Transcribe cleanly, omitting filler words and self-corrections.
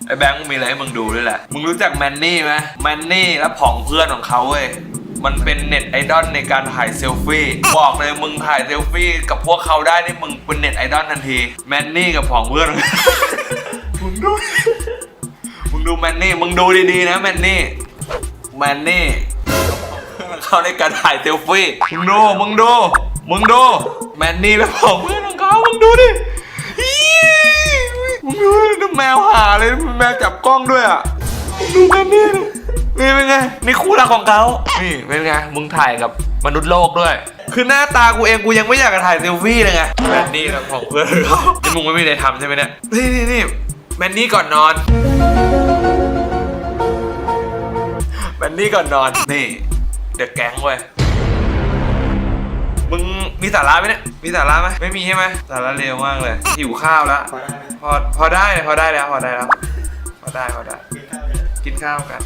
ไอ้แบงค์มึงมีอะไรให้มึงดูด้วยแหละ มึงรู้จักแมนนี่ไหมแมนนี่และผองเพื่อนของเขาเว้ยมันเป็นเน็ตไอดอลในการถ่ายเซลฟี่บอกเลยมึงถ่ายเซลฟี่กับพวกเขาได้นี่มึงเป็นเน็ตไอดอลทันทีแมนนี่กับผองเพื่อน มึงดูแมนนี่มึงดูดีๆนะแมนนี่เขาในการถ่ายเซลฟี่มึงดูแมนนี่และผองเพื่อนของเขามึงดูดิมึงดูแมวหาเลยแมวจับกล้องด้วยอ่ะดูแมนนี่นี่เป็นไงนี่คู่รักของเขานี่เป็นไงมึงถ่ายกับมนุษย์โลกด้วยคือหน้าตากูเองกูยังไม่อยากจะถ่ายเซลฟี่เลยไงแมนนี่และผองเพื่อนเขานี่มึงไม่มีอะไรทำใช่ไหมเนี่ยนี่แมนนี่ก่อนนอนแมนนี่ก่อนนอนนี่เดอะแก๊งเว้ยมึงมีสาระไหมเนี่ยมีสาระไหมไม่มีใช่ไหมสาระเร็วมากเลยหิวข้าวแล้วพอได้แล้วพอได้กินข้าวกัน